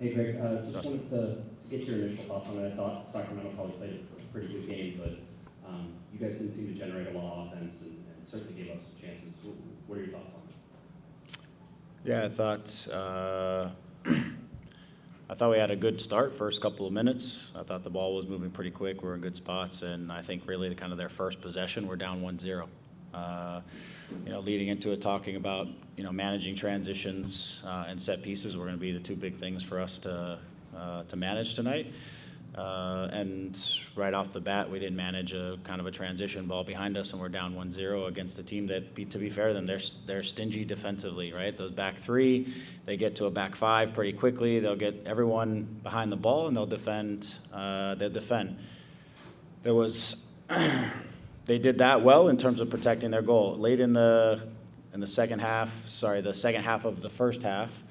Hey, Greg, just wanted to get your initial thoughts on it. I thought Sacramento probably played a pretty good game, but you guys didn't seem to generate a lot of offense and certainly gave up some chances. What are your thoughts on it? Yeah, I thought we had a good start, first couple of minutes. I thought the ball was moving pretty quick. We were in good spots, and I think really kind of their first possession, we're down 1-0. Leading into it, talking about managing transitions and set pieces were going to be the two big things for us to manage tonight. And right off the bat, we didn't manage a kind of a transition ball behind us, and we're down 1-0 against a team that, to be fair to them, they're stingy defensively, right? Those back three, they get to a back five pretty quickly. They'll get everyone behind the ball, and they'll defend. There was they did that well in terms of protecting their goal. Late in the second half of the first half,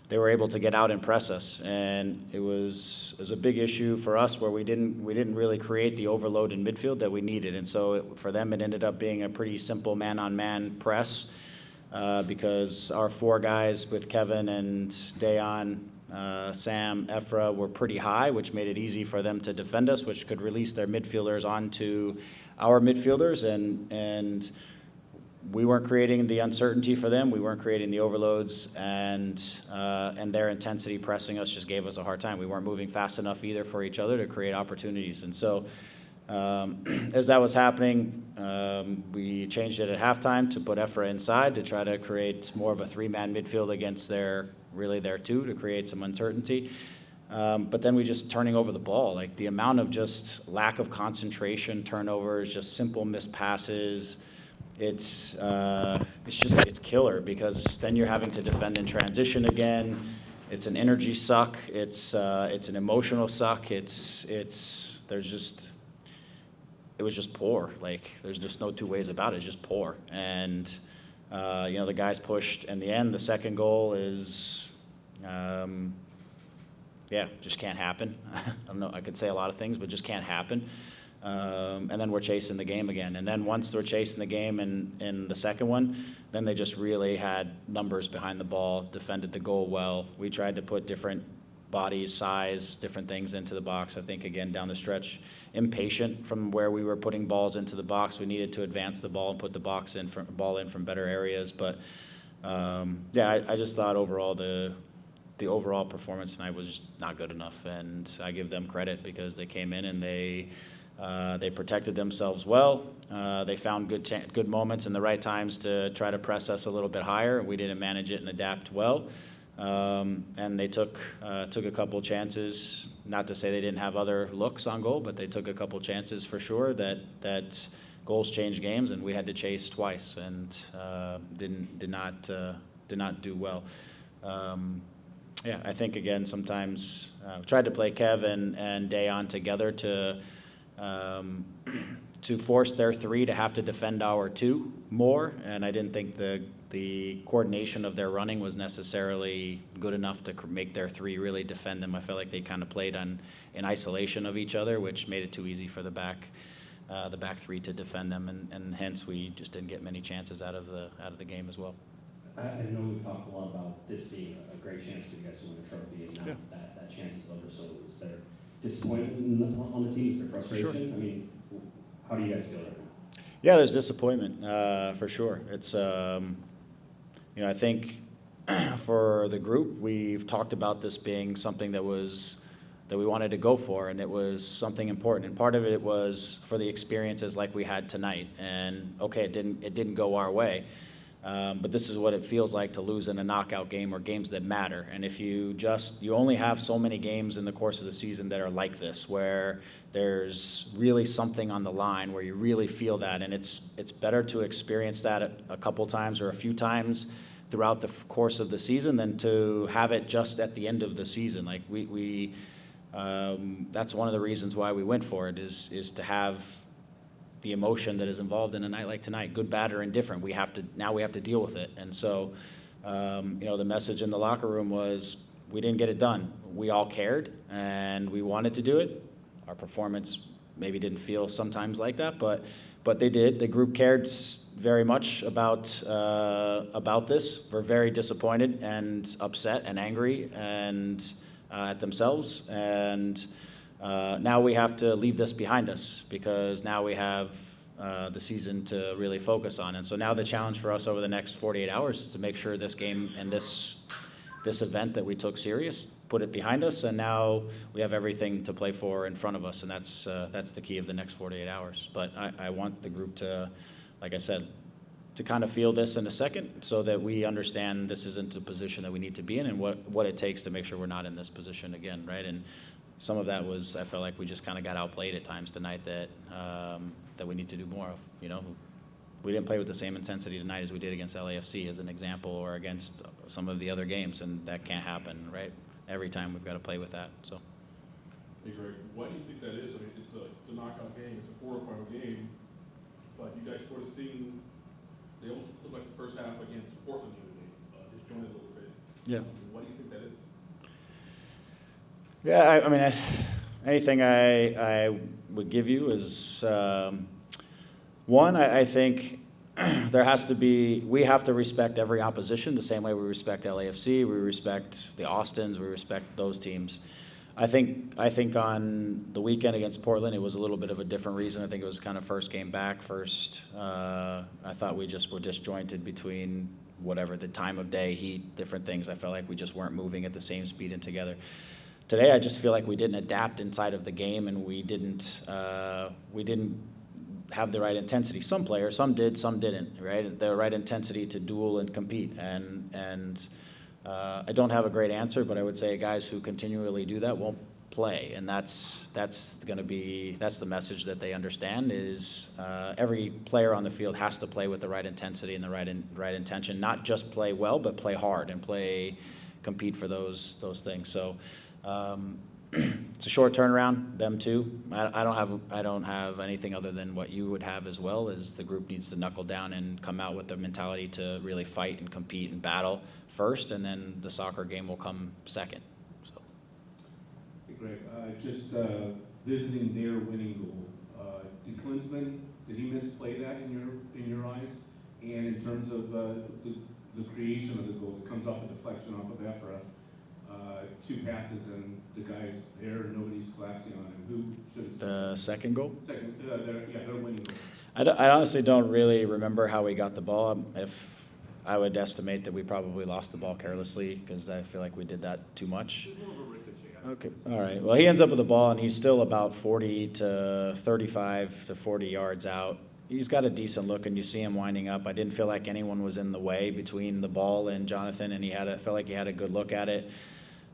they were able to get out and press us, and it was a big issue for us where we didn't really create the overload in midfield that we needed, and so for them it ended up being a pretty simple man-on-man press because our four guys with Kevin and Dayon, Sam, Efra were pretty high, which made it easy for them to defend us, which could release their midfielders onto our midfielders, and we weren't creating the uncertainty for them. We weren't creating the overloads, and their intensity pressing us just gave us a hard time. We weren't moving fast enough either for each other to create opportunities. And so as that was happening, we changed it at halftime to put Efra inside to try to create more of a three-man midfield against their two to create some uncertainty. But then we just turning over the ball, like the amount of just lack of concentration, turnovers, just simple missed passes. It's killer because then you're having to defend in transition again. It's an energy suck. It's an emotional suck. It was just poor. Like there's just no two ways about it. It's just poor. And the guys pushed. In the end, the second goal is. Just can't happen. I don't know. I could say a lot of things, but just can't happen. And then we're chasing the game again. And then once they're chasing the game in the second one, then they just really had numbers behind the ball, defended the goal well. We tried to put different bodies, size, different things into the box. I think, again, down the stretch, impatient from where we were putting balls into the box. We needed to advance the ball and put the ball in from better areas. But, I just thought overall the overall performance tonight was just not good enough. And I give them credit because they came in and they protected themselves well. They found good moments and the right times to try to press us a little bit higher. We didn't manage it and adapt well. And they took a couple chances. Not to say they didn't have other looks on goal, but they took a couple chances for sure that goals change games, and we had to chase twice and did not do well. I think again sometimes tried to play Kev and Dayon together to force their three to have to defend our two more, and I didn't think the coordination of their running was necessarily good enough to make their three really defend them. I felt like they kind of played in isolation of each other, which made it too easy for the back three to defend them, and hence we just didn't get many chances out of the game as well. I know we've talked a lot about this being a great chance for you guys to win a trophy, and now that chance is over. So is there disappointment on the team? Is there frustration? Sure. I mean, how do you guys feel right now? Yeah, there's disappointment for sure. It's I think for the group, we've talked about this being something that we wanted to go for, and it was something important. And part of it was for the experiences like we had tonight. And okay, it didn't go our way. But this is what it feels like to lose in a knockout game or games that matter. And if you only have so many games in the course of the season that are like this, where there's really something on the line, where you really feel that, and it's better to experience that a couple times or a few times throughout the course of the season than to have it just at the end of the season. Like we that's one of the reasons why we went for it is to have the emotion that is involved in a night like tonight, good, bad, or indifferent. We have to deal with it. And so, the message in the locker room was we didn't get it done. We all cared and we wanted to do it. Our performance maybe didn't feel sometimes like that, but they did. The group cared very much about this. We're very disappointed and upset and angry, and at themselves, and now we have to leave this behind us because now we have the season to really focus on. And so now the challenge for us over the next 48 hours is to make sure this game and this event that we took serious, put it behind us, and now we have everything to play for in front of us, and that's the key of the next 48 hours. But I want the group to, like I said, to kind of feel this in a second so that we understand this isn't a position that we need to be in and what it takes to make sure we're not in this position again, right? And some of that was, I felt like we just kind of got outplayed at times tonight that we need to do more of. You know, we didn't play with the same intensity tonight as we did against LAFC, as an example, or against some of the other games, and that can't happen, right? Every time we've got to play with that. So. Hey Greg, why do you think that is? I mean, it's a knockout game, it's a quarterfinal game, but you guys sort of seem, they almost look like the first half against Portland the other day, disjointed a little bit. Yeah. Why do you think that is? Yeah, I mean, anything I would give you is, one, I think there has to be, we have to respect every opposition the same way we respect LAFC, we respect the Austins, we respect those teams. I think on the weekend against Portland, it was a little bit of a different reason. I think it was kind of first game back, I thought we just were disjointed between whatever, the time of day, heat, different things. I felt like we just weren't moving at the same speed and together. Today, I just feel like we didn't adapt inside of the game, and we didn't have the right intensity. Some players, some did, some didn't, right? The right intensity to duel and compete. And I don't have a great answer, but I would say guys who continually do that won't play. And that's the message that they understand is every player on the field has to play with the right intensity and the right intention, not just play well, but play hard and compete for those things. So it's a short turnaround, them too. I don't have anything other than what you would have as well, is the group needs to knuckle down and come out with the mentality to really fight and compete and battle first, and then the soccer game will come second. So. Hey Greg, just visiting their winning goal. Did Klinsmann, did he misplay that in your eyes? And in terms of the creation of the goal, it comes off a deflection off of Efra. 2 passes and the guy's there, nobody's collapsing on him. Who should have? The second goal? Their winning goal. I honestly don't really remember how we got the ball. If I would estimate that we probably lost the ball carelessly because I feel like we did that too much. It's more of a ricochet. Okay, all right. Well, he ends up with the ball, and he's still about 40 to 35 to 40 yards out. He's got a decent look, and you see him winding up. I didn't feel like anyone was in the way between the ball and Jonathan, and felt like he had a good look at it.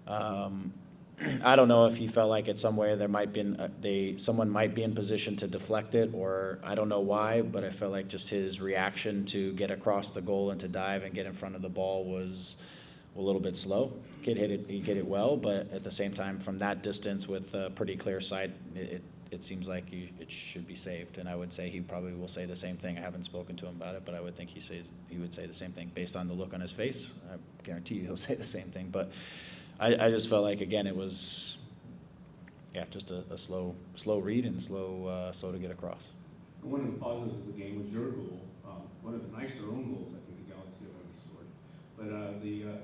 I don't know if he felt like it's somewhere there might be someone might be in position to deflect it, or I don't know why, but I felt like just his reaction to get across the goal and to dive and get in front of the ball was a little bit slow. He hit it well, but at the same time, from that distance with a pretty clear sight, it seems like it should be saved. And I would say he probably will say the same thing. I haven't spoken to him about it, but I would think he would say the same thing based on the look on his face. I guarantee you he'll say the same thing, but I just felt like, again, it was, just a slow read and slow to get across. One of the positives of the game was your goal. One of the nicer own goals I think the Galaxy have ever scored. But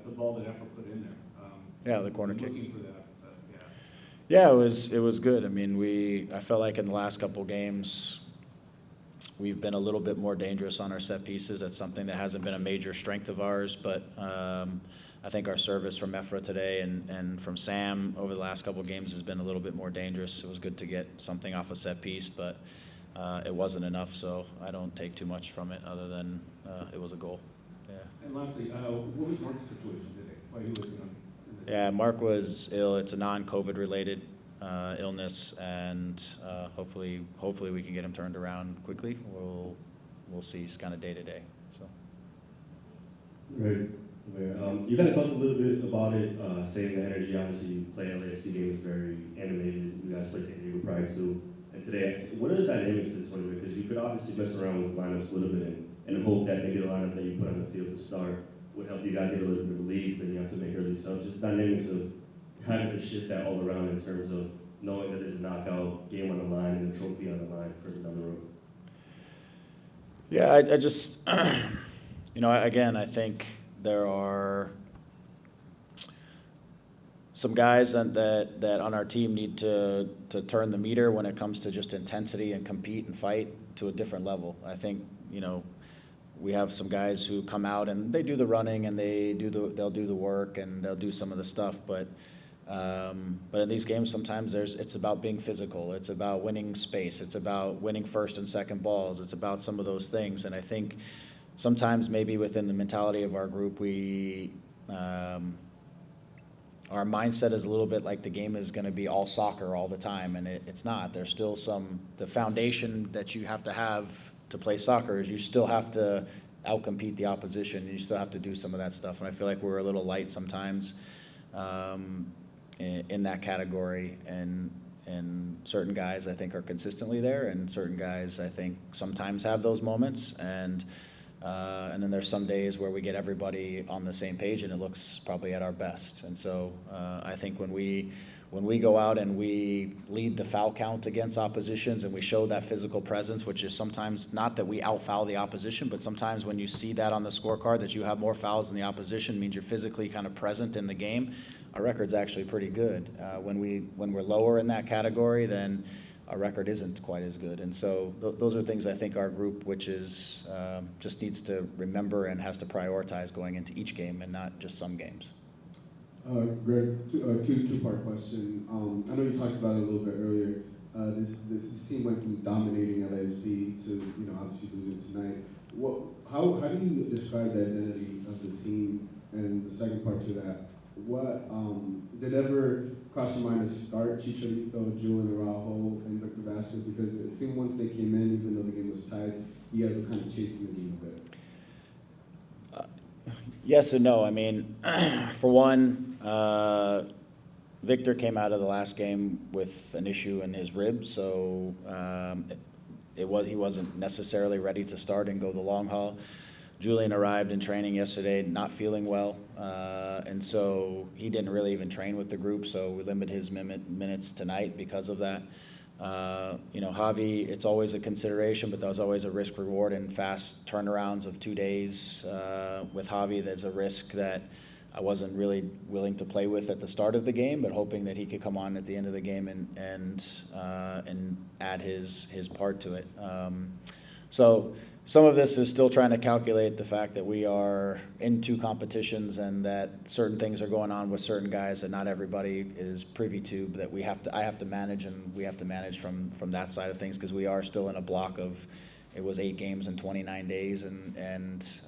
the ball that Efra put in there. The corner kick. Looking for that. Yeah, it was good. I mean, I felt like in the last couple games, we've been a little bit more dangerous on our set pieces. That's something that hasn't been a major strength of ours, but I think our service from Efra today and from Sam over the last couple of games has been a little bit more dangerous. It was good to get something off a set piece, but it wasn't enough, so I don't take too much from it other than it was a goal. Yeah. And lastly, what was Mark's situation today? Why he wasn't on? Yeah, Mark was ill. It's a non-COVID related illness, and hopefully we can get him turned around quickly. We'll see. It's kind of day to day. So. Right. You guys talked a little bit about it, saying the energy. Obviously, playing LAFC game was very animated. You guys played San Diego prior to, and today, what are the dynamics of this one? Because you could obviously mess around with lineups a little bit and hope that maybe the lineup that you put on the field to start would help you guys get a little bit of relief, and you have to make early subs. Just dynamics of having to shift that all around in terms of knowing that there's a knockout game on the line and a trophy on the line further down the road. Yeah, I just, again, I think there are some guys that on our team need to turn the meter when it comes to just intensity and compete and fight to a different level. I think, we have some guys who come out and they do the running and they'll do the work and they'll do some of the stuff, but in these games sometimes it's about being physical, it's about winning space, it's about winning first and second balls, it's about some of those things. And I think sometimes maybe within the mentality of our group, our mindset is a little bit like the game is going to be all soccer all the time, and it's not. There's still the foundation that you have to play soccer is you still have to outcompete the opposition, and you still have to do some of that stuff. And I feel like we're a little light sometimes in that category, and certain guys I think are consistently there, and certain guys I think sometimes have those moments, and then there's some days where we get everybody on the same page and it looks probably at our best. And so I think when we go out and we lead the foul count against oppositions and we show that physical presence, which is sometimes not that we out-foul the opposition, but sometimes when you see that on the scorecard that you have more fouls than the opposition, means you're physically kind of present in the game, our record's actually pretty good. When we're lower in that category, then our record isn't quite as good. And so those are things I think our group, which is just needs to remember and has to prioritize going into each game and not just some games. Greg, two-part question. I know you talked about it a little bit earlier. This team went from dominating LAFC to obviously losing tonight. How do you describe the identity of the team? And the second part to that, what did ever cross your mind to start Chicharito, Julian Araujo, and Victor Vasquez? Because it seemed once they came in, even though the game was tied, you guys were kind of chasing the game a bit. Yes and no. I mean, for one, Victor came out of the last game with an issue in his rib, so he wasn't necessarily ready to start and go the long haul. Julian arrived in training yesterday not feeling well, and so he didn't really even train with the group, so we limited his minutes tonight because of that. Javi, it's always a consideration, but there's always a risk reward in fast turnarounds of 2 days. With Javi, there's a risk that I wasn't really willing to play with at the start of the game, but hoping that he could come on at the end of the game and add his part to it. So some of this is still trying to calculate the fact that we are in 2 competitions and that certain things are going on with certain guys that not everybody is privy to, that I have to manage, and we have to manage from that side of things, because we are still in a block of, it was 8 games in 29 days, and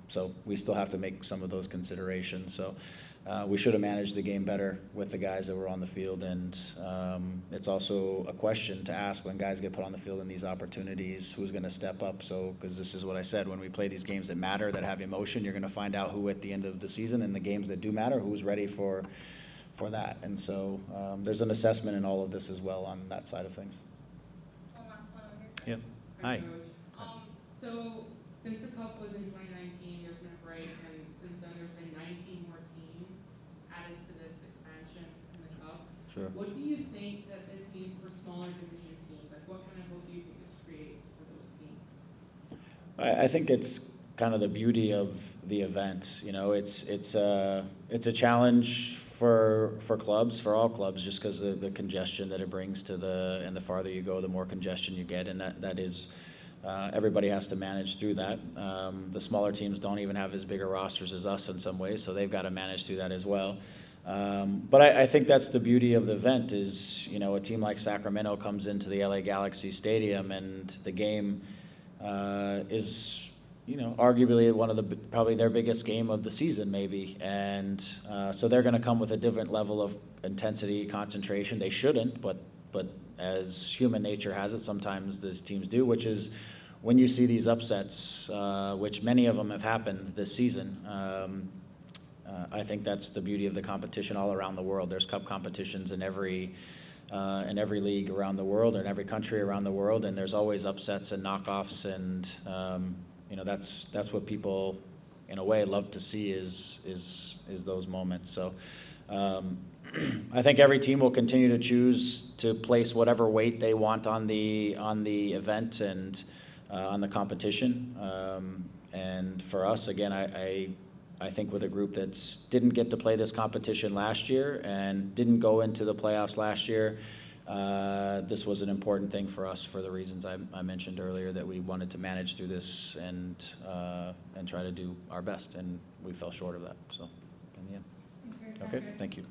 so we still have to make some of those considerations. So we should have managed the game better with the guys that were on the field, and it's also a question to ask when guys get put on the field in these opportunities, who's going to step up. So, because this is what I said, when we play these games that matter, that have emotion, you're going to find out who at the end of the season, in the games that do matter, who's ready for that. And so there's an assessment in all of this as well on that side of things. One last one over here. Yep. Hi. So since the Cup was in 2019, there's been a break, and since then there's been 19 more teams added to this expansion in the Cup. Sure. What do you think that this means for smaller division teams? Like, what kind of hope do you think this creates for those teams? I think it's kind of the beauty of the event. It's a challenge for clubs, for all clubs, just because of the congestion that it brings and the farther you go, the more congestion you get, and that is everybody has to manage through that. The smaller teams don't even have as big a rosters as us in some ways, so they've got to manage through that as well. But I think that's the beauty of the event is, a team like Sacramento comes into the LA Galaxy Stadium, and the game is, arguably one of probably their biggest game of the season maybe. And so they're going to come with a different level of intensity, concentration. They shouldn't, but as human nature has it, sometimes these teams do, which is when you see these upsets, which many of them have happened this season. I think that's the beauty of the competition all around the world. There's cup competitions in every league around the world, or in every country around the world, and there's always upsets and knockoffs, and that's what people in a way love to see is those moments. So I think every team will continue to choose to place whatever weight they want on the event and on the competition. And for us, again, I I think with a group that's didn't get to play this competition last year and didn't go into the playoffs last year, this was an important thing for us for the reasons I mentioned earlier, that we wanted to manage through this and try to do our best, and we fell short of that, so, in the end. Thanks for your time, Okay, guys. thank you.